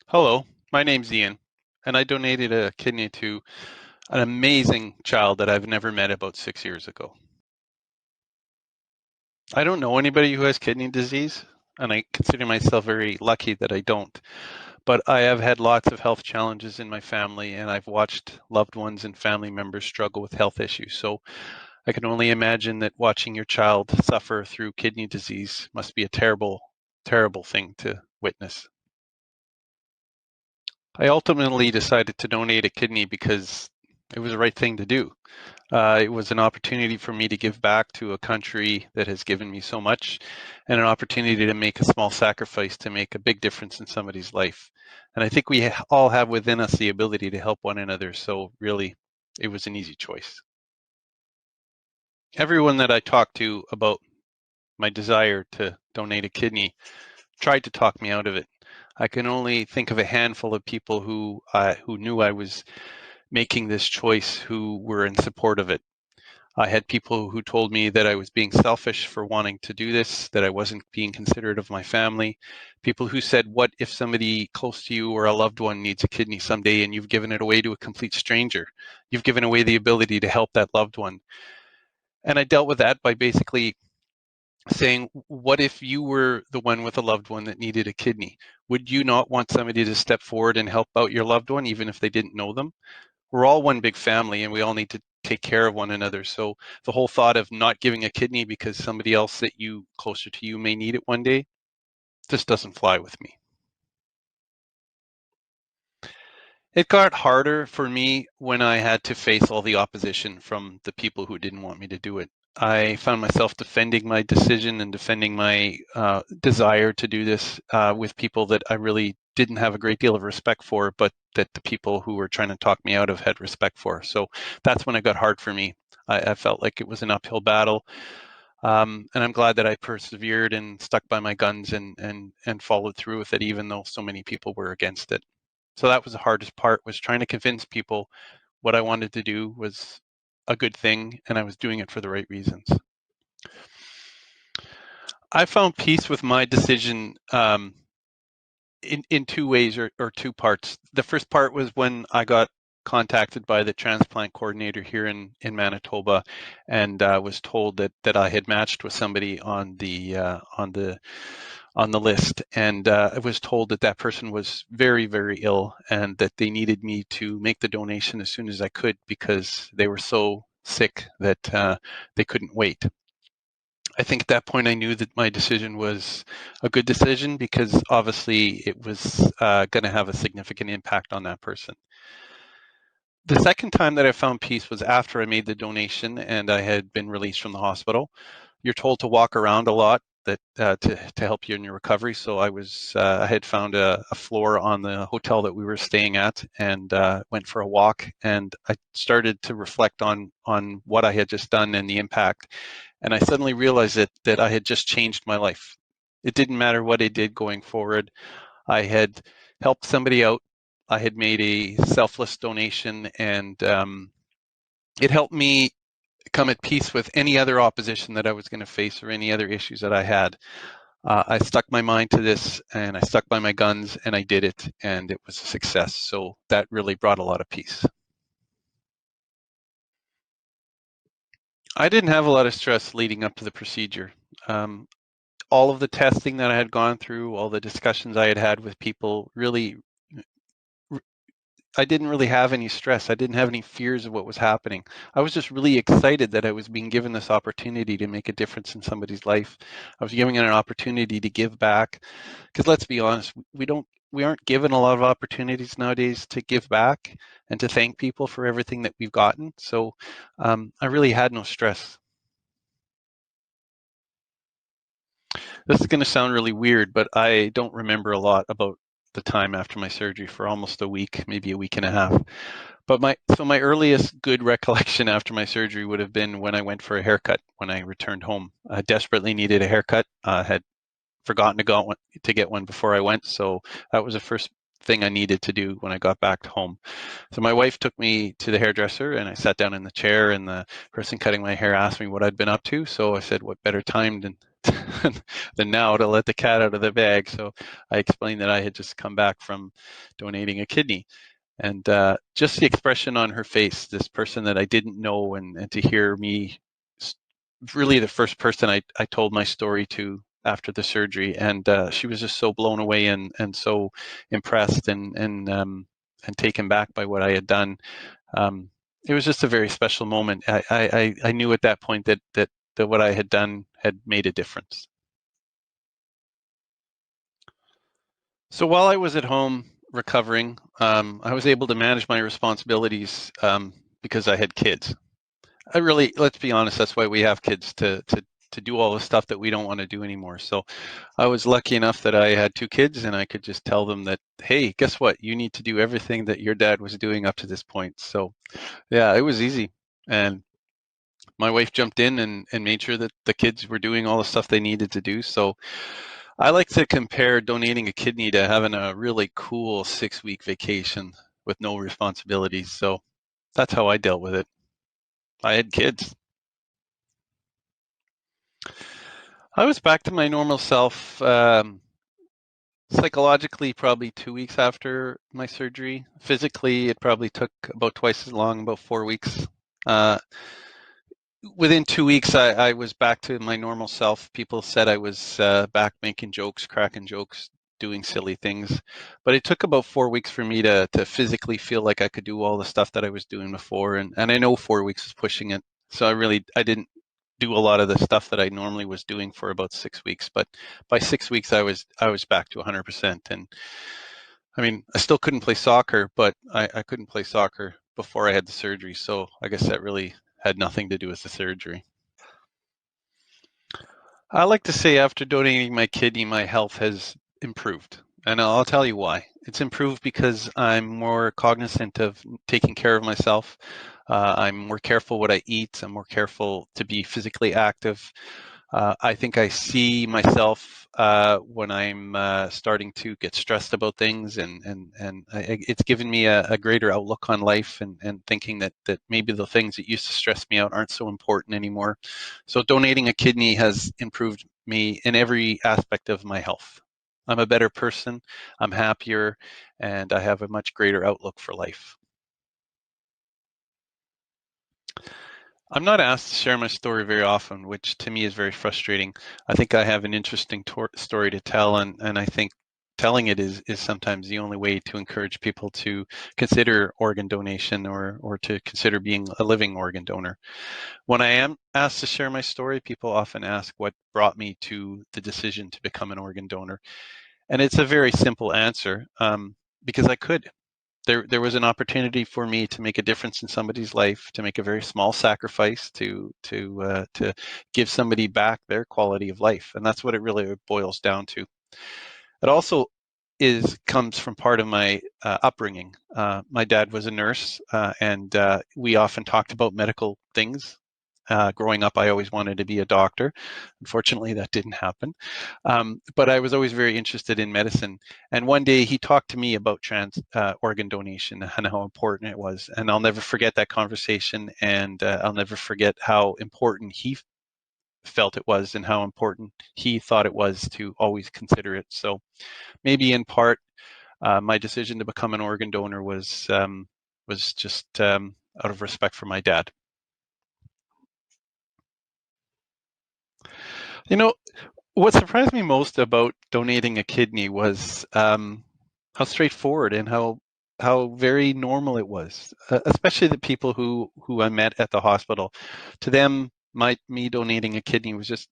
Hello, my name's Ian, and I donated a kidney to an amazing child that I've never met about 6 years ago. I don't know anybody who has kidney disease, and I consider myself very lucky that I don't. But I have had lots of health challenges in my family, and I've watched loved ones and family members struggle with health issues. So I can only imagine that watching your child suffer through kidney disease must be a terrible, terrible thing to witness. I ultimately decided to donate a kidney because it was the right thing to do. It was an opportunity for me to give back to a country that has given me so much, and an opportunity to make a small sacrifice to make a big difference in somebody's life. And I think we all have within us the ability to help one another. So really, it was an easy choice. Everyone that I talked to about my desire to donate a kidney tried to talk me out of it. I can only think of a handful of people who knew I was making this choice who were in support of it. I had people who told me that I was being selfish for wanting to do this, that I wasn't being considerate of my family. People who said, what if somebody close to you or a loved one needs a kidney someday and you've given it away to a complete stranger? You've given away the ability to help that loved one. And I dealt with that by basically saying, what if you were the one with a loved one that needed a kidney? Would you not want somebody to step forward and help out your loved one, even if they didn't know them? We're all one big family and we all need to take care of one another. So the whole thought of not giving a kidney because somebody else that you closer to you may need it one day just doesn't fly with me. It got harder for me when I had to face all the opposition from the people who didn't want me to do it. I found myself defending my decision and defending my desire to do this with people that I really didn't have a great deal of respect for, but that the people who were trying to talk me out of had respect for. So that's when it got hard for me. I felt like it was an uphill battle, and I'm glad that I persevered and stuck by my guns and followed through with it, even though so many people were against it. So that was the hardest part, was trying to convince people what I wanted to do was a good thing and I was doing it for the right reasons. I found peace with my decision in two ways, or two parts. The first part was when I got contacted by the transplant coordinator here in Manitoba, and was told that I had matched with somebody on the list, and I was told that that person was very, very ill and that they needed me to make the donation as soon as I could because they were so sick that they couldn't wait. I think at that point I knew that my decision was a good decision because obviously it was going to have a significant impact on that person. The second time that I found peace was after I made the donation and I had been released from the hospital. You're told to walk around a lot that to help you in your recovery. So I had found a floor on the hotel that we were staying at and went for a walk, and I started to reflect on what I had just done and the impact. And I suddenly realized that I had just changed my life. It didn't matter what I did going forward. I had helped somebody out. I had made a selfless donation, and it helped me come at peace with any other opposition that I was going to face or any other issues that I had. I stuck my mind to this and I stuck by my guns and I did it, and it was a success. So that really brought a lot of peace. I didn't have a lot of stress leading up to the procedure. Um, all of the testing that I had gone through, all the discussions I had had with people, really I didn't really have any stress. I didn't have any fears of what was happening. I was just really excited that I was being given this opportunity to make a difference in somebody's life. I was given an opportunity to give back. Because let's be honest, we aren't given a lot of opportunities nowadays to give back and to thank people for everything that we've gotten. So I really had no stress. This is going to sound really weird, but I don't remember a lot about the time after my surgery for almost a week, maybe a week and a half. But my earliest good recollection after my surgery would have been when I went for a haircut when I returned home. I desperately needed a haircut. I had forgotten to get one before I went, so that was the thing I needed to do when I got back home. So my wife took me to the hairdresser, and I sat down in the chair, and the person cutting my hair asked me what I'd been up to. So I said, what better time than than now to let the cat out of the bag. So I explained that I had just come back from donating a kidney. And just the expression on her face, this person that I didn't know, and to hear me, really the first person I told my story to after the surgery, and she was just so blown away and so impressed and taken back by what I had done. It was just a very special moment. I knew at that point that what I had done had made a difference. So while I was at home recovering, I was able to manage my responsibilities because I had kids. I really, let's be honest, that's why we have kids to do all the stuff that we don't want to do anymore. So I was lucky enough that I had two kids, and I could just tell them that, hey, guess what? You need to do everything that your dad was doing up to this point. So yeah, it was easy. And my wife jumped in and made sure that the kids were doing all the stuff they needed to do. So I like to compare donating a kidney to having a really cool 6-week vacation with no responsibilities. So that's how I dealt with it. I had kids. I was back to my normal self psychologically probably 2 weeks after my surgery. Physically, it probably took about twice as long, about 4 weeks. Uh, Within 2 weeks, I was back to my normal self. People said I was back making jokes, cracking jokes, doing silly things. But it took about 4 weeks for me to physically feel like I could do all the stuff that I was doing before. And I know 4 weeks is pushing it. So I didn't do a lot of the stuff that I normally was doing for about 6 weeks. But by 6 weeks, I was back to 100%. And I mean, I still couldn't play soccer, but I couldn't play soccer before I had the surgery. So I guess that really had nothing to do with the surgery. I like to say after donating my kidney, my health has improved. And I'll tell you why. It's improved because I'm more cognizant of taking care of myself. I'm more careful what I eat. I'm more careful to be physically active. I think I see myself when I'm starting to get stressed about things, and it's given me a greater outlook on life, and thinking that maybe the things that used to stress me out aren't so important anymore. So donating a kidney has improved me in every aspect of my health. I'm a better person, I'm happier, and I have a much greater outlook for life. I'm not asked to share my story very often, which to me is very frustrating. I think I have an interesting story to tell, and I think telling it is sometimes the only way to encourage people to consider organ donation, or to consider being a living organ donor. When I am asked to share my story, people often ask what brought me to the decision to become an organ donor. And it's a very simple answer, because I could. There was an opportunity for me to make a difference in somebody's life, to make a very small sacrifice to give somebody back their quality of life, and that's what it really boils down to. It also comes from part of my upbringing. My dad was a nurse, and we often talked about medical things. Growing up, I always wanted to be a doctor. Unfortunately, that didn't happen. But I was always very interested in medicine. And one day he talked to me about trans organ donation and how important it was. And I'll never forget that conversation. And I'll never forget how important he felt it was, and how important he thought it was to always consider it. So maybe in part, my decision to become an organ donor was just out of respect for my dad. You know, what surprised me most about donating a kidney was how straightforward and how very normal it was, especially the people who I met at the hospital. To them, me donating a kidney was just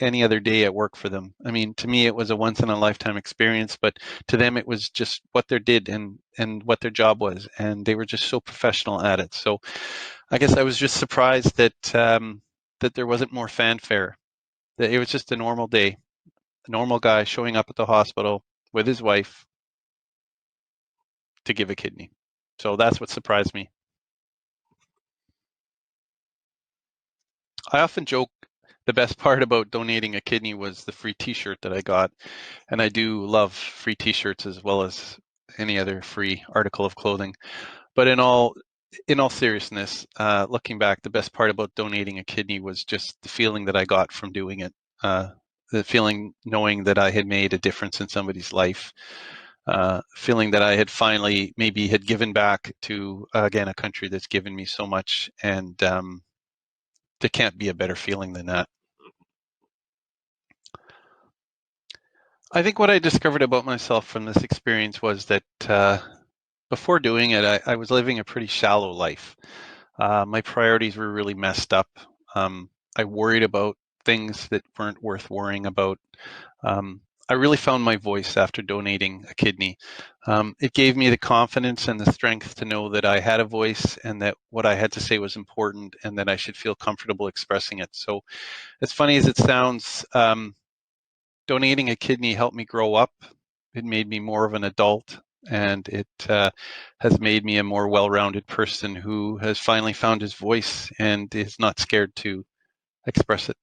any other day at work for them. I mean, to me, it was a once in a lifetime experience, but to them, it was just what they did and what their job was, and they were just so professional at it. So I guess I was just surprised that there wasn't more fanfare. That it was just a normal day, a normal guy showing up at the hospital with his wife to give a kidney. So that's what surprised me. I often joke the best part about donating a kidney was the free T-shirt that I got, and I do love free T-shirts as well as any other free article of clothing. But in all seriousness, looking back, the best part about donating a kidney was just the feeling that I got from doing it. The feeling knowing that I had made a difference in somebody's life. Feeling that I had finally maybe had given back to, again, a country that's given me so much, and there can't be a better feeling than that. I think what I discovered about myself from this experience was that before doing it, I was living a pretty shallow life. My priorities were really messed up. I worried about things that weren't worth worrying about. I really found my voice after donating a kidney. It gave me the confidence and the strength to know that I had a voice and that what I had to say was important and that I should feel comfortable expressing it. So, as funny as it sounds, donating a kidney helped me grow up. It made me more of an adult, and it has made me a more well-rounded person who has finally found his voice and is not scared to express it.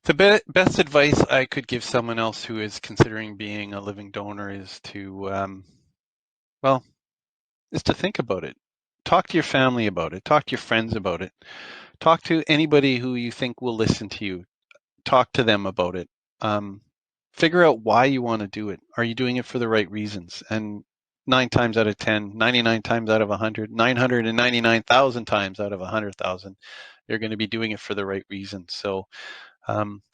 The best advice I could give someone else who is considering being a living donor is to, well, is to think about it. Talk to your family about it. Talk to your friends about it. Talk to anybody who you think will listen to you. Talk to them about it. Figure out why you want to do it. Are you doing it for the right reasons? And 9 times out of 10, 99 times out of 100, 999,000 times out of 100,000, you're going to be doing it for the right reasons. So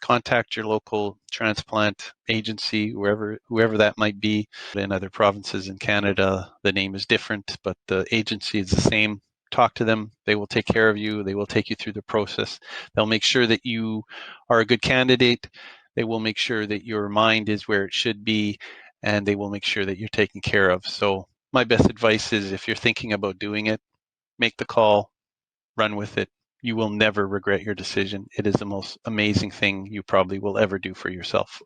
contact your local transplant agency, whoever that might be. In other provinces in Canada, the name is different, but the agency is the same. Talk to them. They will take care of you. They will take you through the process. They'll make sure that you are a good candidate. They will make sure that your mind is where it should be, and they will make sure that you're taken care of. So my best advice is if you're thinking about doing it, make the call, run with it. You will never regret your decision. It is the most amazing thing you probably will ever do for yourself.